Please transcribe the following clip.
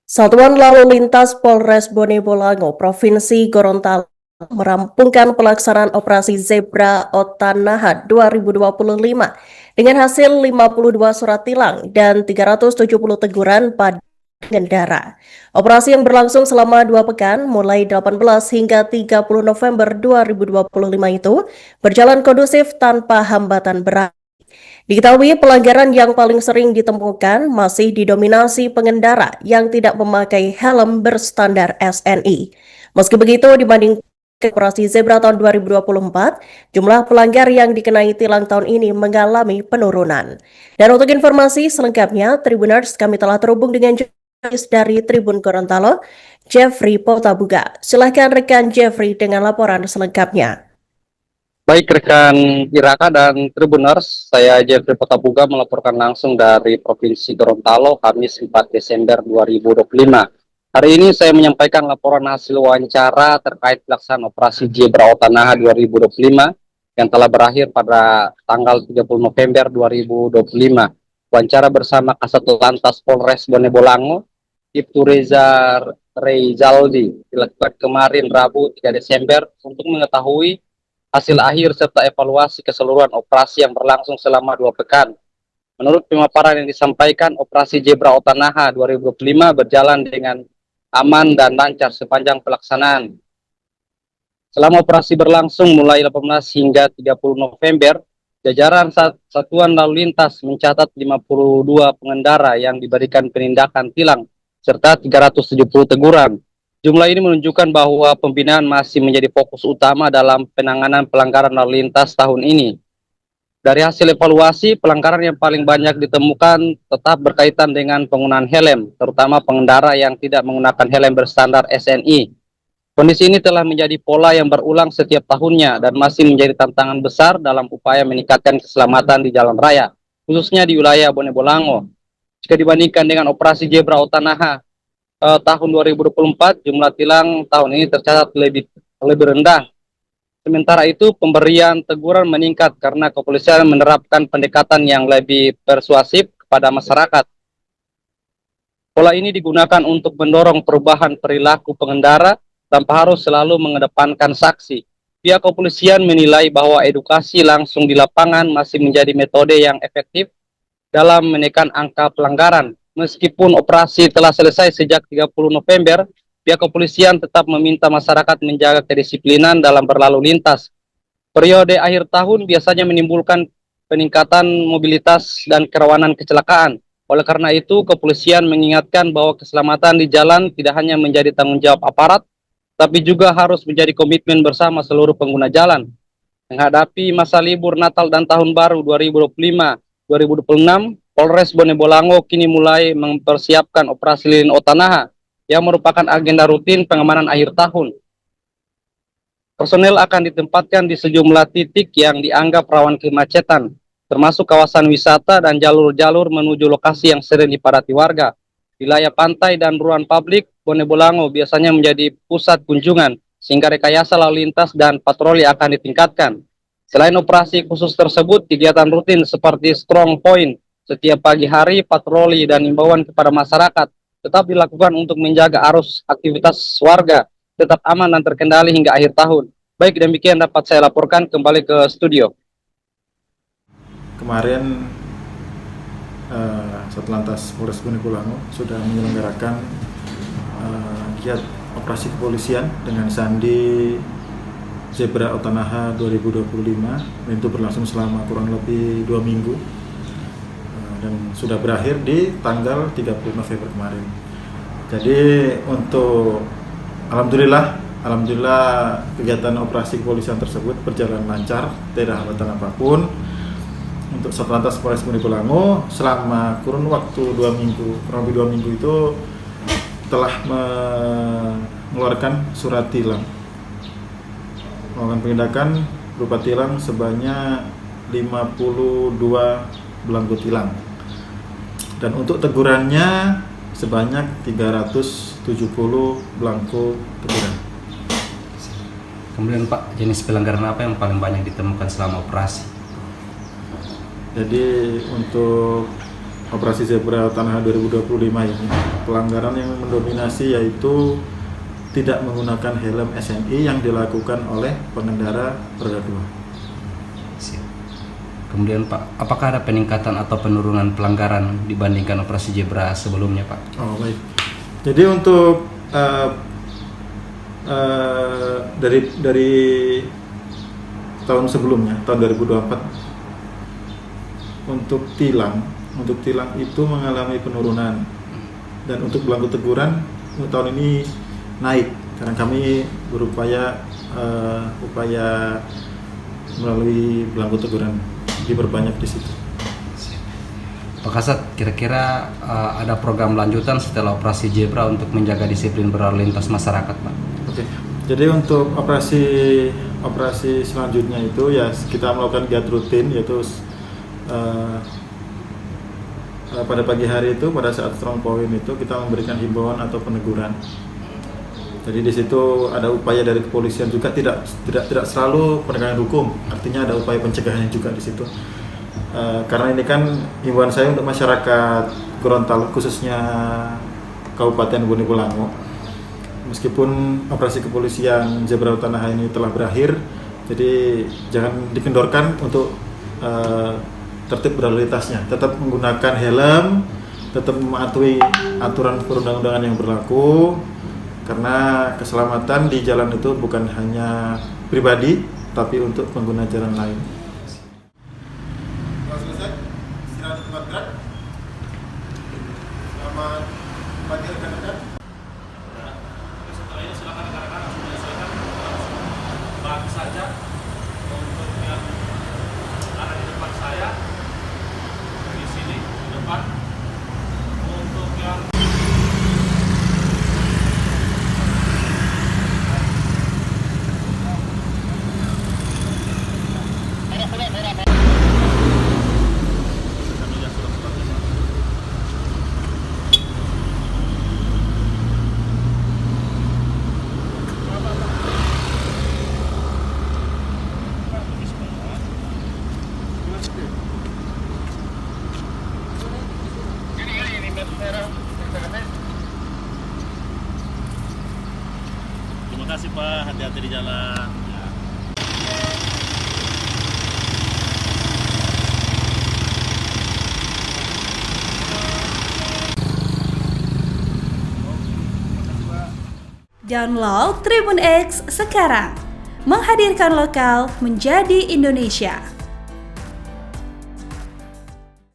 Satuan Lalu Lintas Polres Bone Bolango, Provinsi Gorontalo merampungkan pelaksanaan operasi Zebra Otanaha 2025 dengan hasil 52 surat tilang dan 370 teguran pada pengendara. Operasi yang berlangsung selama 2 pekan mulai 18 hingga 30 November 2025 itu berjalan kondusif tanpa hambatan berat. Diketahui pelanggaran yang paling sering ditemukan masih didominasi pengendara yang tidak memakai helm berstandar SNI. Meski begitu, dibanding operasi Zebra tahun 2024, jumlah pelanggar yang dikenai tilang tahun ini mengalami penurunan. Dan untuk informasi selengkapnya, Tribuners, kami telah terhubung dengan jurnalis dari Tribun Gorontalo, Jeffrey Potabuga. Silahkan rekan Jeffrey dengan laporan selengkapnya. Baik rekan Iraka dan Tribuners, saya Jeffrey Potabuga melaporkan langsung dari Provinsi Gorontalo, Kamis 4 Desember 2025. Hari ini saya menyampaikan laporan hasil wawancara terkait pelaksanaan operasi Zebra Otanaha 2025 yang telah berakhir pada tanggal 30 November 2025. Wawancara bersama Kasat Lantas Polres Bone Bolango, Ibtu Reza Reizaldi, dilakukan kemarin Rabu 3 Desember untuk mengetahui hasil akhir serta evaluasi keseluruhan operasi yang berlangsung selama 2 pekan. Menurut pemaparan yang disampaikan, operasi Zebra Otanaha 2025 berjalan dengan aman dan lancar sepanjang pelaksanaan. Selama operasi berlangsung mulai 18 hingga 30 November, jajaran Satuan Lalu Lintas mencatat 52 pengendara yang diberikan penindakan tilang serta 370 teguran. Jumlah ini menunjukkan bahwa pembinaan masih menjadi fokus utama dalam penanganan pelanggaran lalu lintas tahun ini. Dari hasil evaluasi, pelanggaran yang paling banyak ditemukan tetap berkaitan dengan penggunaan helm, terutama pengendara yang tidak menggunakan helm berstandar SNI. Kondisi ini telah menjadi pola yang berulang setiap tahunnya dan masih menjadi tantangan besar dalam upaya meningkatkan keselamatan di jalan raya, khususnya di wilayah Bone Bolango. Jika dibandingkan dengan operasi Zebra Otanaha tahun 2024, jumlah tilang tahun ini tercatat lebih rendah. Sementara itu, pemberian teguran meningkat karena kepolisian menerapkan pendekatan yang lebih persuasif kepada masyarakat. Pola ini digunakan untuk mendorong perubahan perilaku pengendara tanpa harus selalu mengedepankan saksi. Pihak kepolisian menilai bahwa edukasi langsung di lapangan masih menjadi metode yang efektif dalam menekan angka pelanggaran. Meskipun operasi telah selesai sejak 30 November, pihak kepolisian tetap meminta masyarakat menjaga kedisiplinan dalam berlalu lintas. Periode akhir tahun biasanya menimbulkan peningkatan mobilitas dan kerawanan kecelakaan. Oleh karena itu, kepolisian mengingatkan bahwa keselamatan di jalan tidak hanya menjadi tanggung jawab aparat, tapi juga harus menjadi komitmen bersama seluruh pengguna jalan. Menghadapi masa libur Natal dan Tahun Baru 2025-2026, Polres Bone Bolango kini mulai mempersiapkan operasi Lilin Otanaha yang merupakan agenda rutin pengamanan akhir tahun. Personel akan ditempatkan di sejumlah titik yang dianggap rawan kemacetan, termasuk kawasan wisata dan jalur-jalur menuju lokasi yang sering dipadati warga. Wilayah pantai dan ruang publik Bone Bolango biasanya menjadi pusat kunjungan, sehingga rekayasa lalu lintas dan patroli akan ditingkatkan. Selain operasi khusus tersebut, kegiatan rutin seperti strong point setiap pagi hari, patroli dan imbauan kepada masyarakat tetap dilakukan untuk menjaga arus aktivitas warga tetap aman dan terkendali hingga akhir tahun. Baik, demikian dapat saya laporkan kembali ke studio. Kemarin Satlantas Polres Bone Bolango sudah menyelenggarakan giat operasi kepolisian dengan sandi Zebra Otanaha 2025, dan itu berlangsung selama kurang lebih 2 minggu dan sudah berakhir di tanggal 30 November kemarin. Jadi untuk Alhamdulillah kegiatan operasi kepolisian tersebut berjalan lancar, tidak ada hambatan apapun. Untuk Satlantas Polres Bone Bolango selama kurun waktu 2 minggu, kurang lebih 2 minggu itu telah mengeluarkan surat tilang, melakukan penindakan berupa tilang sebanyak 52 belangko tilang, dan untuk tegurannya sebanyak 370 belangko teguran. Kemudian Pak, jenis pelanggaran apa yang paling banyak ditemukan selama operasi? Jadi untuk operasi Zebra Otanaha 2025 ini. Pelanggaran yang mendominasi yaitu tidak menggunakan helm SNI yang dilakukan oleh pengendara roda 2. Siap. Kemudian Pak, apakah ada peningkatan atau penurunan pelanggaran dibandingkan operasi Zebra sebelumnya Pak? Oh baik. Jadi untuk dari tahun sebelumnya, tahun 2024, untuk tilang itu mengalami penurunan, dan untuk belangko teguran untuk tahun ini naik karena kami berupaya melalui belangko teguran diperbanyak di situ. Pak Kasat, kira-kira ada program lanjutan setelah operasi Zebra untuk menjaga disiplin berlalu lintas masyarakat Pak? Oke. Jadi untuk operasi selanjutnya itu ya kita melakukan giat rutin, yaitu pada pagi hari itu pada saat strong point itu kita memberikan himbauan atau peneguran. Jadi di situ ada upaya dari kepolisian juga, tidak selalu penegakan hukum, artinya ada upaya pencegahannya juga di situ. Karena ini kan himbauan saya untuk masyarakat Gorontalo, khususnya Kabupaten Bone Bolango. Meskipun operasi kepolisian Zebra Otanaha ini telah berakhir, jadi jangan dikendorkan untuk tertib berlalu lintasnya. Tetap menggunakan helm, tetap mematuhi aturan perundang-undangan yang berlaku, karena keselamatan di jalan itu bukan hanya pribadi, tapi untuk pengguna jalan lain. Kalau selesai, istirahat di tempat gerak. Selamat pagi rekan-rekan. Setelah ini silakan rekan-rekan langsung menyelesaikan bagi saja untuk yang ada di depan saya, di sini di depan, untuk yang terima kasih Pak, hati-hati di jalan. Download Tribun X sekarang, menghadirkan lokal menjadi Indonesia.